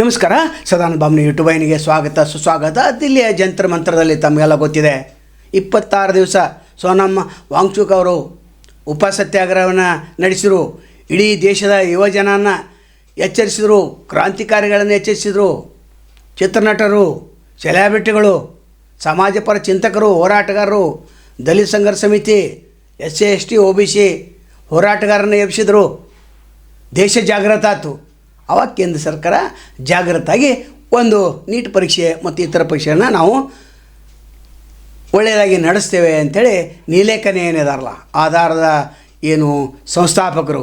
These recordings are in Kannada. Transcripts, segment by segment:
ನಮಸ್ಕಾರ. ಸದಾನಂದ ಬಾಮ್ನಿ ಯೂಟ್ಯೂಬ್ ವಾಹಿನಿಗೆ ಸ್ವಾಗತ ಸುಸ್ವಾಗತ. ದಿಲ್ಲಿಯ ಜಂತರ ಮಂತ್ರದಲ್ಲಿ ತಮಗೆಲ್ಲ ಗೊತ್ತಿದೆ, 26 ದಿವಸ ಸೋನಮ್ ವಾಂಗ್ಚುಕ್ ಅವರು ಉಪಸತ್ಯಾಗ್ರಹವನ್ನು ನಡೆಸಿದರು. ಇಡೀ ದೇಶದ ಯುವಜನನ ಎಚ್ಚರಿಸಿದರು, ಕ್ರಾಂತಿಕಾರಿಗಳನ್ನು ಎಚ್ಚರಿಸಿದರು. ಚಿತ್ರನಟರು, ಸೆಲೆಬ್ರಿಟಿಗಳು, ಸಮಾಜಪರ ಚಿಂತಕರು, ಹೋರಾಟಗಾರರು, ದಲಿತ ಸಂಘರ್ಷ ಸಮಿತಿ, SC ST OBC ಹೋರಾಟಗಾರರನ್ನು ಎಬ್ಬಿಸಿದರು. ದೇಶ ಜಾಗೃತ ಆಯಿತು. ಆವಾಗ ಕೇಂದ್ರ ಸರ್ಕಾರ ಜಾಗೃತಾಗಿ ಒಂದು ನೀಟ್ ಪರೀಕ್ಷೆ ಮತ್ತು ಇತರ ಪರೀಕ್ಷೆಯನ್ನು ನಾವು ಒಳ್ಳೆಯದಾಗಿ ನಡೆಸ್ತೇವೆ ಅಂಥೇಳಿ ನೀಲೇಖನೆ ಏನಿದಾರಲ್ಲ, ಆಧಾರದ ಏನು ಸಂಸ್ಥಾಪಕರು,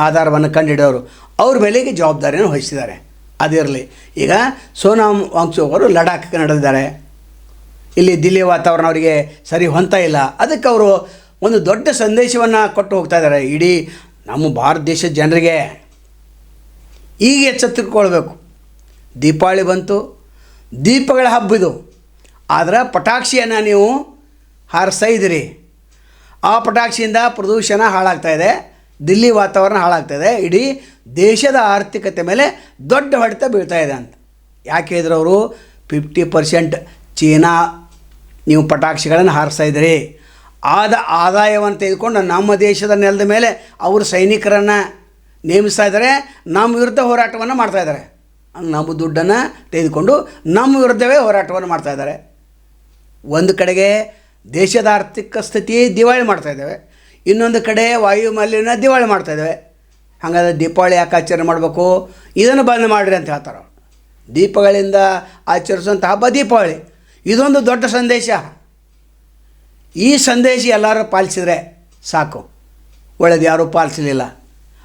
ಆಧಾರವನ್ನು ಕಂಡುಹಿಡಿದವರು, ಅವ್ರ ಮೇಲೆಗೆ ಜವಾಬ್ದಾರಿಯನ್ನು ವಹಿಸಿದ್ದಾರೆ. ಅದಿರಲಿ. ಈಗ ಸೋನಮ್ ವಾಂಗ್ಚುಕ್ ಅವರು ಲಡಾಖ್ಗೆ ನಡೆದಿದ್ದಾರೆ. ಇಲ್ಲಿ ದಿಲ್ಲಿ ವಾತಾವರಣ ಅವರಿಗೆ ಸರಿ ಹೊಂತಾ ಇಲ್ಲ. ಅದಕ್ಕೆ ಅವರು ಒಂದು ದೊಡ್ಡ ಸಂದೇಶವನ್ನು ಕೊಟ್ಟು ಹೋಗ್ತಾ ಇದ್ದಾರೆ. ಇಡೀ ನಮ್ಮ ಭಾರತ ದೇಶದ ಜನರಿಗೆ ಈಗ ಎಚ್ಚೆತ್ತುಕೊಳ್ಬೇಕು. ದೀಪಾವಳಿ ಬಂತು, ದೀಪಗಳ ಹಬ್ಬ ಇದು. ಆದರೆ ಪಟಾಕ್ಷಿಯನ್ನು ನೀವು ಹಾರಿಸ್ತಾ ಇದ್ದೀರಿ. ಆ ಪಟಾಕ್ಷಿಯಿಂದ ಪ್ರದೂಷಣ ಹಾಳಾಗ್ತಾಯಿದೆ, ದಿಲ್ಲಿ ವಾತಾವರಣ ಹಾಳಾಗ್ತಾಯಿದೆ, ಇಡೀ ದೇಶದ ಆರ್ಥಿಕತೆ ಮೇಲೆ ದೊಡ್ಡ ಹೊಡೆತ ಬೀಳ್ತಾಯಿದೆ ಅಂತ. ಯಾಕೆ ಹೇಳಿದ್ರು ಅವರು? 50% ಚೀನಾ ನೀವು ಪಟಾಕ್ಷಿಗಳನ್ನು ಹಾರಿಸ್ತಾ ಇದ್ದೀರಿ. ಆದಾಯವನ್ನು ತೆಗೆದುಕೊಂಡು ನಮ್ಮ ದೇಶದ ನೆಲದ ಮೇಲೆ ಅವರು ಸೈನಿಕರನ್ನು ನೇಮಿಸ್ತಾ ಇದ್ದಾರೆ, ನಮ್ಮ ವಿರುದ್ಧ ಹೋರಾಟವನ್ನು ಮಾಡ್ತಾಯಿದ್ದಾರೆ. ನಮ್ಮ ದುಡ್ಡನ್ನು ತೆಗೆದುಕೊಂಡು ನಮ್ಮ ವಿರುದ್ಧವೇ ಹೋರಾಟವನ್ನು ಮಾಡ್ತಾಯಿದ್ದಾರೆ. ಒಂದು ಕಡೆಗೆ ದೇಶದ ಆರ್ಥಿಕ ಸ್ಥಿತಿ ದಿವಾಳಿ ಮಾಡ್ತಾಯಿದ್ದೇವೆ, ಇನ್ನೊಂದು ಕಡೆ ವಾಯು ಮಾಲಿನ್ಯ ದಿವಾಳಿ ಮಾಡ್ತಾಯಿದ್ದೇವೆ. ಹಾಗಾದರೆ ದೀಪಾವಳಿ ಯಾಕೆ ಆಚರಣೆ ಮಾಡಬೇಕು? ಇದನ್ನು ಬಂದ್ ಮಾಡಿರಿ ಅಂತ ಹೇಳ್ತಾರೆ. ದೀಪಗಳಿಂದ ಆಚರಿಸುವಂಥ ಹಬ್ಬ ದೀಪಾವಳಿ. ಇದೊಂದು ದೊಡ್ಡ ಸಂದೇಶ. ಈ ಸಂದೇಶ ಎಲ್ಲರೂ ಪಾಲಿಸಿದರೆ ಸಾಕು. ಒಳ್ಳೆಯದು. ಯಾರೂ ಪಾಲಿಸಲಿಲ್ಲ.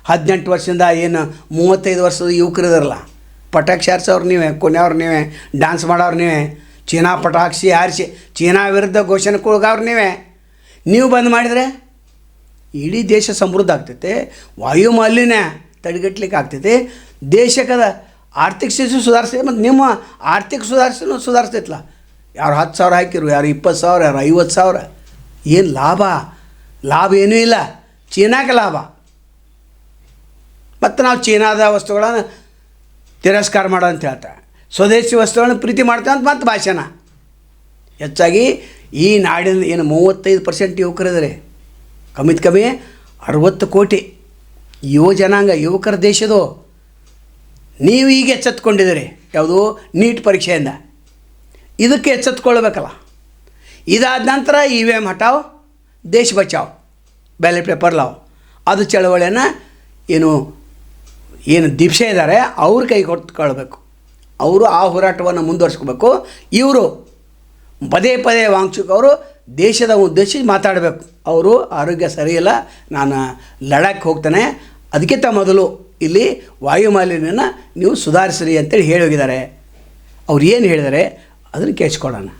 18 ವರ್ಷದಿಂದ ಏನು 35 ವರ್ಷದ ಯುವಕರು ಇದಾರಲ್ಲ, ಪಟಾಕ್ಷಿ ಹಾರಿಸೋರು ನೀವೇ, ಕೊನೆಯವ್ರು ನೀವೇ, ಡ್ಯಾನ್ಸ್ ಮಾಡೋರು ನೀವೇ, ಚೀನಾ ಪಟಾಕ್ಷಿ ಹಾರಿಸಿ ಚೀನಾ ವಿರುದ್ಧ ಘೋಷಣೆ ಕೂಗೋರು ನೀವೇ. ನೀವು ಬಂದ್ ಮಾಡಿದರೆ ಇಡೀ ದೇಶ ಸಮೃದ್ಧ ಆಗ್ತೈತೆ, ವಾಯು ಮಾಲಿನ್ಯ ತಡೆಗಟ್ಟಲಿಕ್ಕೆ ಆಗ್ತೈತಿ, ದೇಶದ ಆರ್ಥಿಕ ಸ್ಥಿತಿ ಸುಧಾರಿಸ್ತೈತೆ, ಮತ್ತು ನಿಮ್ಮ ಆರ್ಥಿಕ ಸುಧಾರಿಸ್ತೈತಲ್ಲ. ಯಾರು 10,000 ಹಾಕಿರು, ಯಾರು 20,000, ಯಾರು 50,000. ಏನು ಲಾಭ ಏನೂ ಇಲ್ಲ. ಚೀನಾಕ್ಕೆ ಲಾಭ. ಮತ್ತು ನಾವು ಚೀನಾದ ವಸ್ತುಗಳನ್ನು ತಿರಸ್ಕಾರ ಮಾಡೋ ಅಂತ ಹೇಳ್ತಾರೆ, ಸ್ವದೇಶಿ ವಸ್ತುಗಳನ್ನು ಪ್ರೀತಿ ಮಾಡ್ತೇವೆ ಅಂತ ಮತ್ತು ಭಾಷಣ. ಹೆಚ್ಚಾಗಿ ಈ ನಾಡಿನ ಏನು 35% ಯುವಕರಿದ್ದಾರೆ, ಕಮ್ಮಿ 60 ಕೋಟಿ ಯುವ ಜನಾಂಗ, ಯುವಕರ ದೇಶದು. ನೀವು ಈಗ ಎಚ್ಚೆತ್ಕೊಂಡಿದ್ದೀರಿ ಯಾವುದು? ನೀಟ್ ಪರೀಕ್ಷೆಯಿಂದ. ಇದಕ್ಕೆ ಎಚ್ಚೆತ್ಕೊಳ್ಬೇಕಲ್ಲ. ಇದಾದ ನಂತರ EVM ಹಟಾವ್, ದೇಶ ಬಚಾವ್, ಬ್ಯಾಲೆಟ್ ಪೇಪರ್ ಲಾವ್, ಅದು ಚಳವಳಿಯನ್ನು ಏನು ದೀಕ್ಷೆ ಇದ್ದಾರೆ ಅವ್ರ ಕೈ ಕೊಟ್ಕೊಳ್ಬೇಕು. ಅವರು ಆ ಹೋರಾಟವನ್ನು ಮುಂದುವರಿಸ್ಕೋಬೇಕು. ಇವರು ಪದೇ ವಾಂಗ್ಚುಕ್ ಅವರು ದೇಶದ ಉದ್ದೇಶಿಸಿ ಮಾತಾಡಬೇಕು. ಅವರು ಆರೋಗ್ಯ ಸರಿಯಿಲ್ಲ, ನಾನು ಲಡಾಖ್ ಹೋಗ್ತಾನೆ, ಅದಕ್ಕಿಂತ ಮೊದಲು ಇಲ್ಲಿ ವಾಯು ಮಾಲಿನ್ಯನ ನೀವು ಸುಧಾರಿಸ್ರಿ ಅಂತೇಳಿ ಹೇಳಿ ಹೋಗಿದ್ದಾರೆ. ಅವ್ರು ಏನು ಹೇಳಿದ್ದಾರೆ ಅದನ್ನು ಕೇಳಿಸ್ಕೊಳ್ಳೋಣ.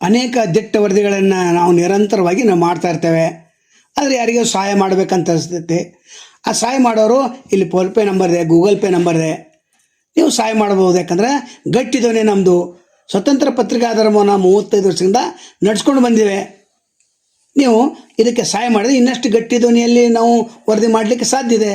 ಅನೇಕ ದಿಟ್ಟ ವರದಿಗಳನ್ನು ನಾವು ನಿರಂತರವಾಗಿ ನಾವು ಮಾಡ್ತಾ ಇರ್ತೇವೆ. ಆದರೆ ಯಾರಿಗೂ ಸಹಾಯ ಮಾಡಬೇಕಂತ ಅನಿಸ್ತೈತಿ. ಆ ಸಹಾಯ ಮಾಡೋರು ಇಲ್ಲಿ ಫೋನ್ಪೇ ನಂಬರ್ ಇದೆ, ಗೂಗಲ್ ಪೇ ನಂಬರ್ ಇದೆ, ನೀವು ಸಹಾಯ ಮಾಡ್ಬೋದು. ಯಾಕಂದರೆ ಗಟ್ಟಿ ಧ್ವನಿ ನಮ್ಮದು. ಸ್ವತಂತ್ರ ಪತ್ರಿಕಾ ಧರ್ಮವನ್ನು 35 ವರ್ಷದಿಂದ ನಡೆಸ್ಕೊಂಡು ಬಂದಿವೆ. ನೀವು ಇದಕ್ಕೆ ಸಹಾಯ ಮಾಡಿದ್ರೆ ಇನ್ನಷ್ಟು ಗಟ್ಟಿ ಧ್ವನಿಯಲ್ಲಿ ನಾವು ವರದಿ ಮಾಡಲಿಕ್ಕೆ ಸಾಧ್ಯ ಇದೆ.